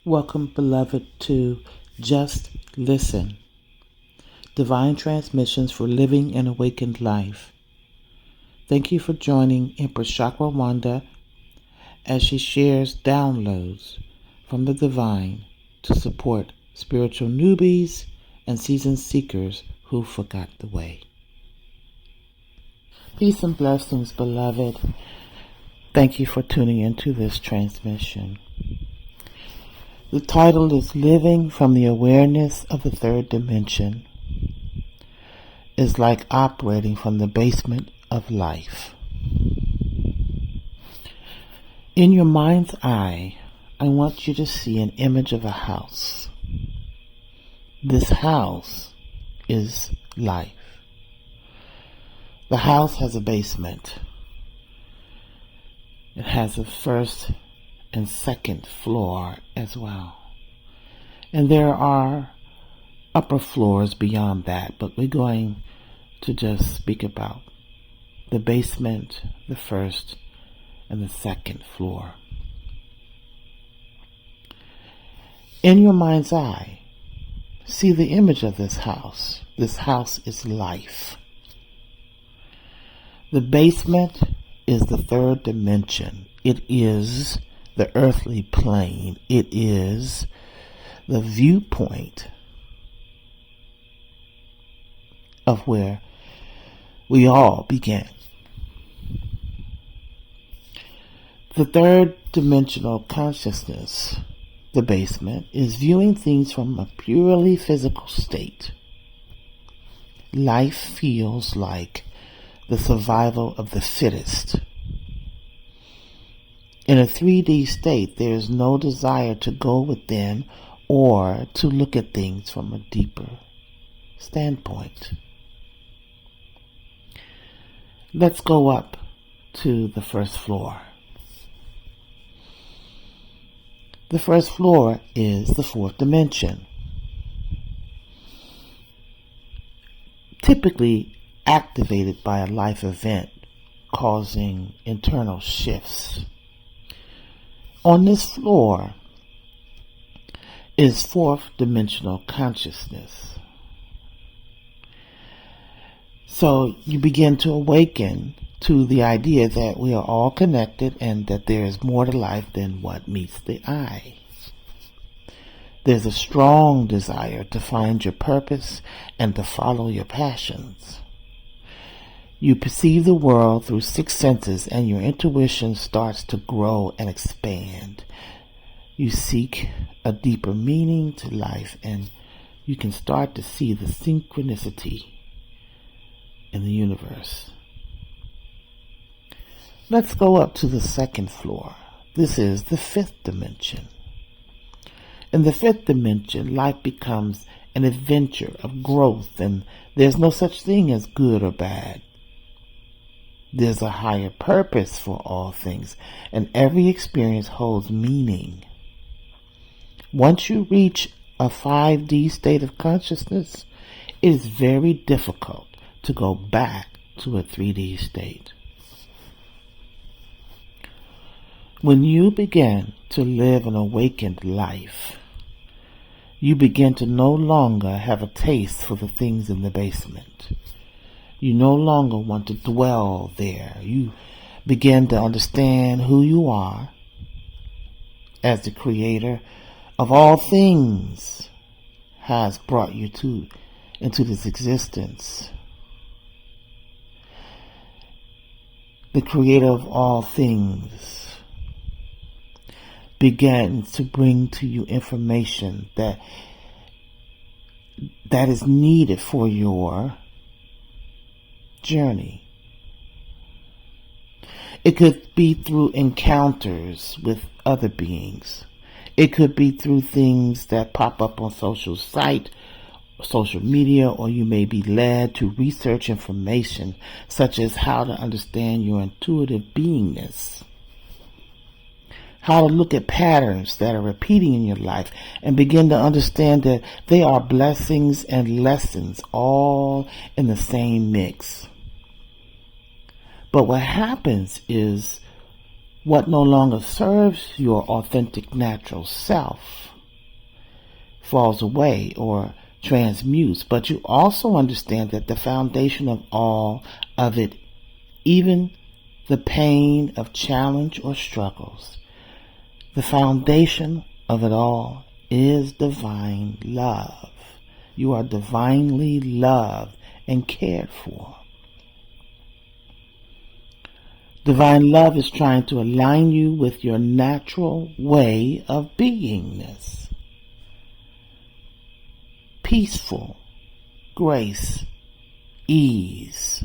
Welcome, beloved, to Just Listen, Divine Transmissions for Living an Awakened Life. Thank you for joining Empress Chakra Wanda as she shares downloads from the divine to support spiritual newbies and seasoned seekers who forgot the way. Peace and blessings, beloved. Thank you for tuning into this transmission. The title is Living from the Awareness of the Third Dimension. Is like operating from the basement of life. In your mind's eye, I want you to see an image of a house. This house is life. The house has a basement. It has a first and second floor as well. And there are upper floors beyond that, but we're going to just speak about the basement, the first and the second floor. In your mind's eye, see the image of this house. This house is life. The basement is the third dimension. It is the earthly plane. It is the viewpoint of where we all began. The third dimensional consciousness, the basement, is viewing things from a purely physical state. Life feels like the survival of the fittest. In a 3D state, there is no desire to go within or to look at things from a deeper standpoint. Let's go up to the first floor. The first floor is the fourth dimension. Typically activated by a life event causing internal shifts. On this floor is fourth dimensional consciousness. So you begin to awaken to the idea that we are all connected and that there is more to life than what meets the eye. There's a strong desire to find your purpose and to follow your passions. You perceive the world through 6 senses and your intuition starts to grow and expand. You seek a deeper meaning to life and you can start to see the synchronicity in the universe. Let's go up to the second floor. This is the fifth dimension. In the fifth dimension, life becomes an adventure of growth and there's no such thing as good or bad. There's a higher purpose for all things, and every experience holds meaning. Once you reach a 5D state of consciousness, it is very difficult to go back to a 3D state. When you begin to live an awakened life, you begin to no longer have a taste for the things in the basement. You no longer want to dwell there. You begin to understand who you are as the creator of all things has brought you into this existence. The creator of all things begins to bring to you information that is needed for your journey. It could be through encounters with other beings. It could be through things that pop up on social media, or you may be led to research information such as how to understand your intuitive beingness, how to look at patterns that are repeating in your life and begin to understand that they are blessings and lessons all in the same mix. But what happens is What no longer serves your authentic natural self falls away or transmutes, but you also understand that the foundation of all of it, even the pain of challenge or struggles, the foundation of it all is divine love. You are divinely loved and cared for. Divine love is trying to align you with your natural way of beingness. Peaceful, grace, ease.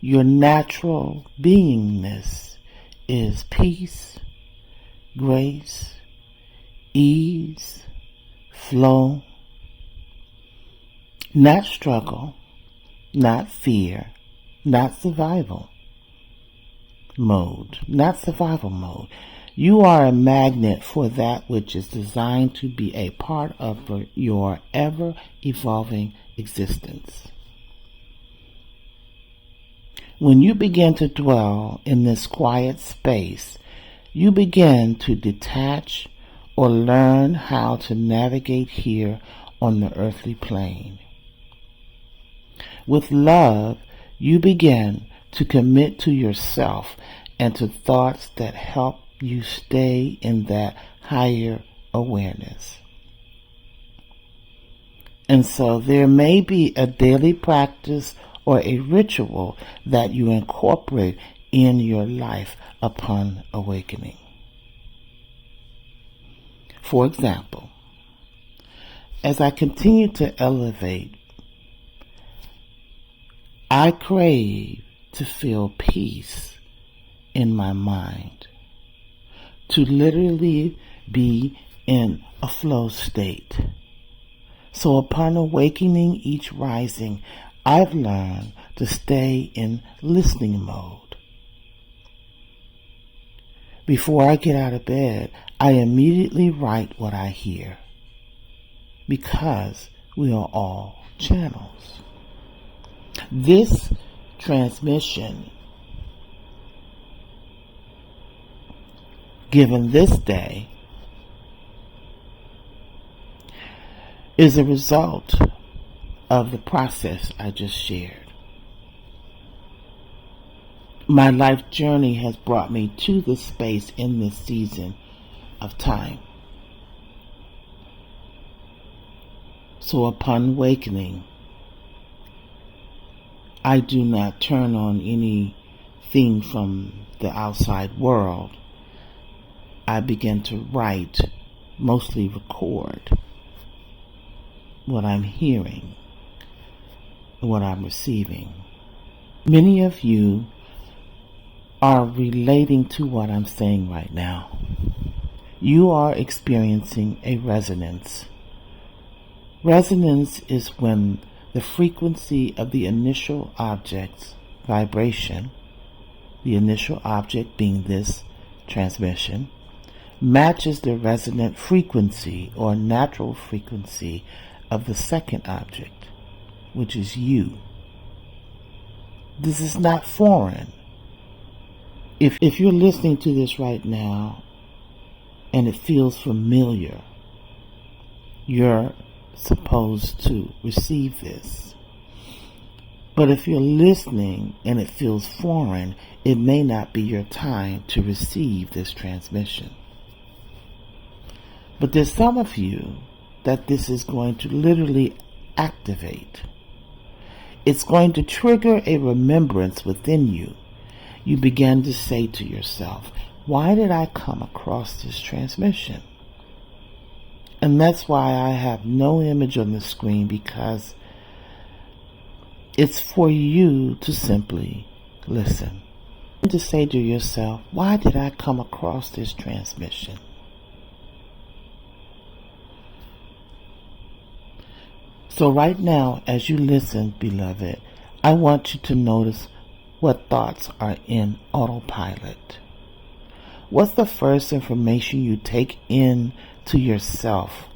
Your natural beingness is peace, grace, ease, flow, not struggle, not fear, not survival mode, You are a magnet for that which is designed to be a part of your ever-evolving existence. When you begin to dwell in this quiet space, you begin to detach or learn how to navigate here on the earthly plane. With love, you begin to commit to yourself and to thoughts that help you stay in that higher awareness. And so there may be a daily practice or a ritual that you incorporate in your life upon awakening. For example, as I continue to elevate, I crave to feel peace in my mind, to literally be in a flow state. So upon awakening each rising, I've learned to stay in listening mode. Before I get out of bed, I immediately write what I hear, because we are all channels. This transmission, given this day, is a result of the process I just shared. My life journey has brought me to this space in this season of time. So upon awakening, I do not turn on anything from the outside world. I begin to write, mostly record, what I'm hearing, what I'm receiving. Many of you are relating to what I'm saying right now. You are experiencing a resonance. Resonance is when the frequency of the initial object's vibration, the initial object being this transmission, matches the resonant frequency or natural frequency of the second object, which is you. This is not foreign. If you're listening to this right now and it feels familiar, you're supposed to receive this. But if you're listening and it feels foreign, it may not be your time to receive this transmission. But there's some of you that this is going to literally activate. It's going to trigger a remembrance within you. You begin to say to yourself, why did I come across this transmission? And that's why I have no image on the screen, because it's for you to simply listen. And to say to yourself, why did I come across this transmission? So right now, as you listen, beloved, I want you to notice what thoughts are in autopilot. What's the first information you take in to yourself,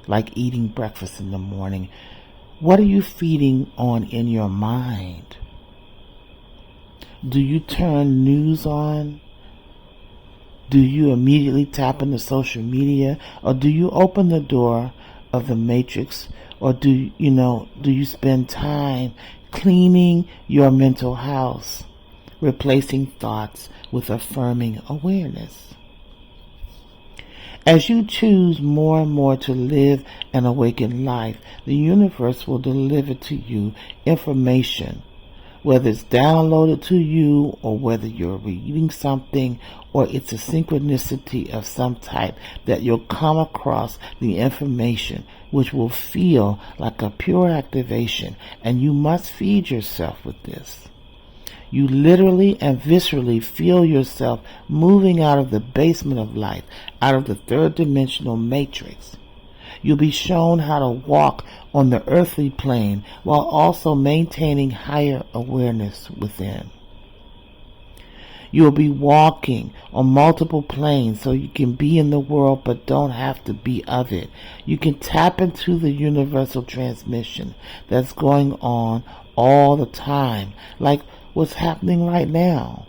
like eating breakfast in the morning? What are you feeding on in your mind? Do you turn news on? Do you immediately tap into social media? Or do you open the door of the matrix? Or do you spend time cleaning your mental house, replacing thoughts with affirming awareness? As you choose more and more to live an awakened life, the universe will deliver to you information, whether it's downloaded to you or whether you're reading something or it's a synchronicity of some type, that you'll come across the information which will feel like a pure activation, and you must feed yourself with this. You literally and viscerally feel yourself moving out of the basement of life, out of the third dimensional matrix. You'll be shown how to walk on the earthly plane while also maintaining higher awareness within. You'll be walking on multiple planes so you can be in the world but don't have to be of it. You can tap into the universal transmission that's going on all the time, like what's happening right now.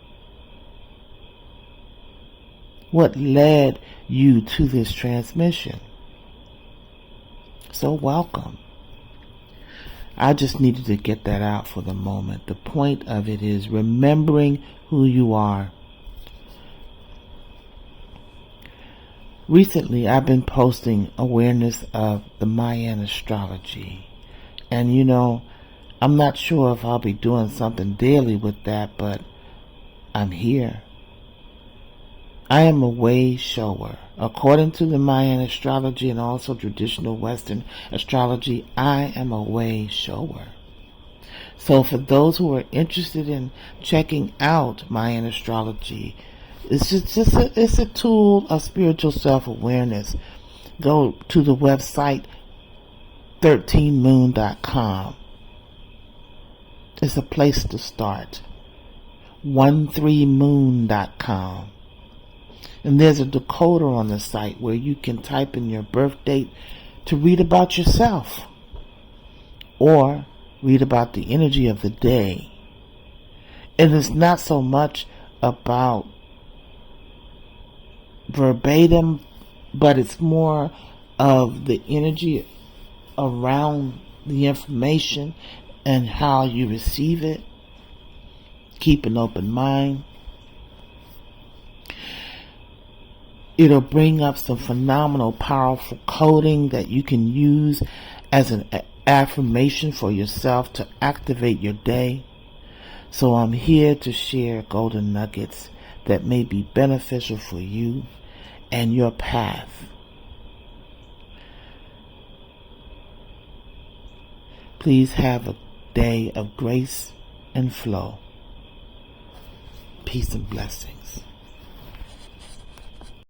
What led you to this transmission? So welcome. I just needed to get that out for the moment. The point of it is remembering who you are. Recently, I've been posting awareness of the Mayan astrology. And I'm not sure if I'll be doing something daily with that, but I'm here. I am a way shower. According to the Mayan astrology and also traditional Western astrology, I am a way shower. So for those who are interested in checking out Mayan astrology, it's a tool of spiritual self-awareness. Go to the website 13moon.com. It's a place to start. 13moon.com. And there's a decoder on the site where you can type in your birth date to read about yourself or read about the energy of the day. And it's not so much about verbatim, but it's more of the energy around the information and how you receive it. Keep an open mind. It'll bring up some phenomenal, powerful coding that you can use as an affirmation for yourself to activate your day. So I'm here to share golden nuggets that may be beneficial for you and your path. Please have a day of grace and flow. Peace and blessings.